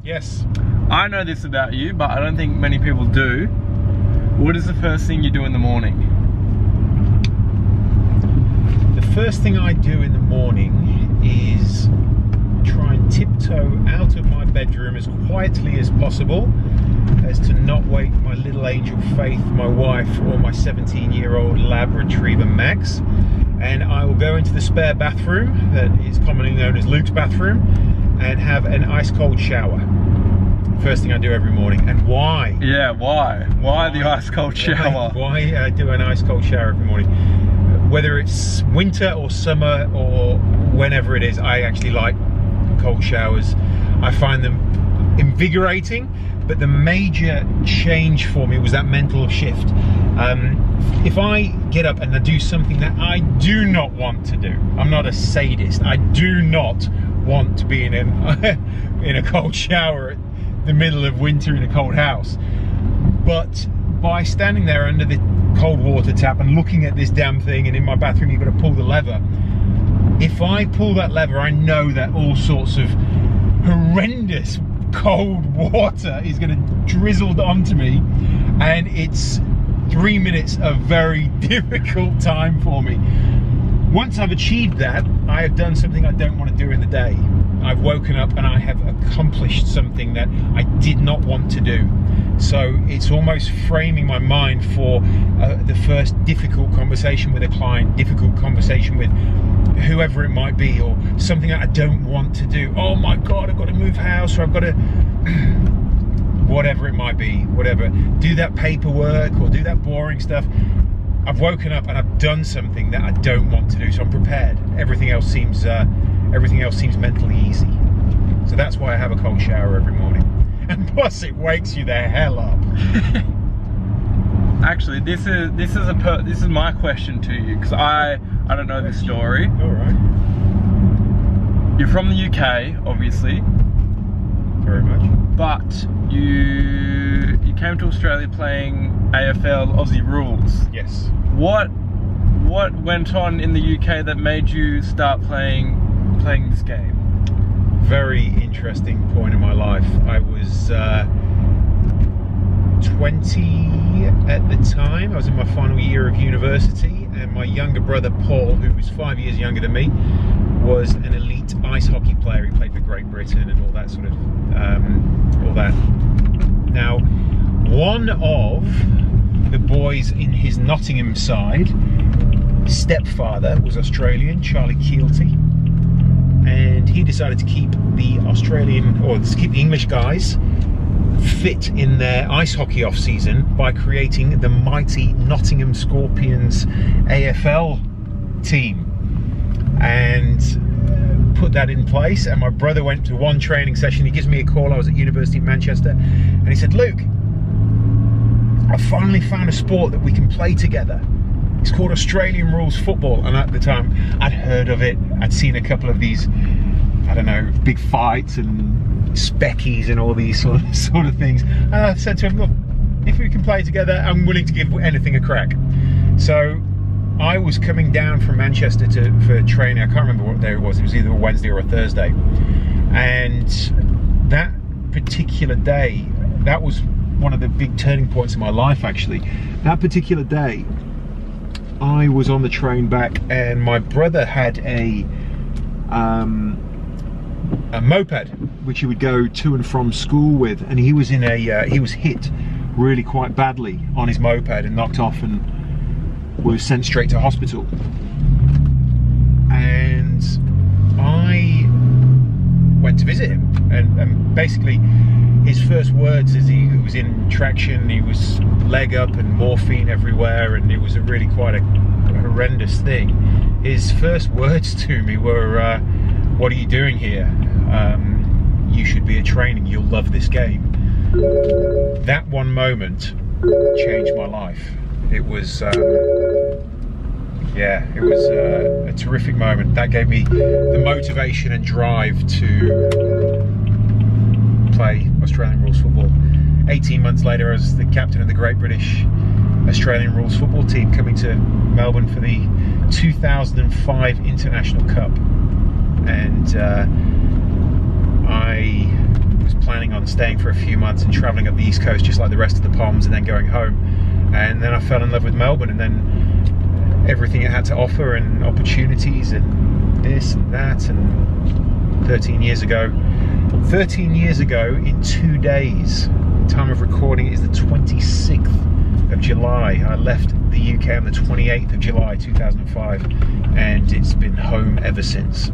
Yes. I know this about you, but I don't think many people do. What is the first thing you do in the morning? The first thing I do in the morning is try and tiptoe out of my bedroom as quietly as possible, as to not wake my little angel Faith, my wife, or my 17-year-old lab retriever Max. And I will go into the spare bathroom that is commonly known as Luke's bathroom and have an ice cold shower. First thing I do every morning. And why? Yeah, why? Why the ice cold shower? Why I do an ice cold shower every morning? Whether it's winter or summer or whenever it is, I actually like cold showers. I find them invigorating, but the major change for me was that mental shift. If I get up and I do something that I do not want to do, I'm not a sadist, I do not want to be in a cold shower at the middle of winter in a cold house, but by standing there under the cold water tap and looking at this damn thing, and in my bathroom you've got to pull the lever. If I pull that lever, I know that all sorts of horrendous cold water is going to drizzle onto me, and it's 3 minutes of very difficult time for me. Once I've achieved that, I have done something I don't want to do in the day. I've woken up and I have accomplished something that I did not want to do. So it's almost framing my mind for the first difficult conversation with a client, difficult conversation with whoever it might be, or something that I don't want to do. Oh my God, I've got to move house, or I've got to, whatever it might be, whatever. Do that paperwork or do that boring stuff. I've woken up and I've done something that I don't want to do, so I'm prepared. Everything else seems mentally easy. So that's why I have a cold shower every morning. And plus, it wakes you the hell up. Actually, this is my question to you, because I don't know this story. All right. You're from the UK, obviously. Very much. But you came to Australia playing AFL Aussie rules. Yes. What went on in the UK that made you start playing this game? Very interesting point in my life. I was 20 at the time. I was in my final year of university, and my younger brother Paul, who was 5 years younger than me, was an elite ice hockey player. He played for Great Britain and all that sort of all that. Now, one of the boys in his Nottingham side, stepfather, was Australian, Charlie Keelty, and he decided to keep the English guys fit in their ice hockey off season by creating the mighty Nottingham Scorpions AFL team, and put that in place. And my brother went to one training session. He gives me a call. I was at University of Manchester, and he said, "Luke, I finally found a sport that we can play together. It's called Australian rules football." And at the time, I'd heard of it. I'd seen a couple of these, I don't know, big fights and speckies and all these sort of things. And I said to him, "Look, if we can play together, I'm willing to give anything a crack." So I was coming down from Manchester for training. I can't remember what day it was. It was either a Wednesday or a Thursday. And that particular day, that was one of the big turning points in my life, actually. That particular day, I was on the train back, and my brother had a moped which he would go to and from school with, and he was he was hit really quite badly on his moped and knocked off and was sent straight to hospital. And I went to visit him, and basically his first words, as he was in traction, he was leg up and morphine everywhere, and it was really quite a horrendous thing. His first words to me were, "What are you doing here? You should be at training, you'll love this game." That one moment changed my life. It was, yeah, it was a terrific moment. That gave me the motivation and drive to play Australian rules football. 18 months later, I was the captain of the Great British Australian rules football team, coming to Melbourne for the 2005 International Cup. And I was planning on on staying for a few months and travelling up the East Coast just like the rest of the Poms, and then going home. And then I fell in love with Melbourne, and then everything it had to offer, and opportunities and this and that. And 13 years ago in 2 days, time of recording is the 26th of July. I left the UK on the 28th of July 2005, and it's been home ever since.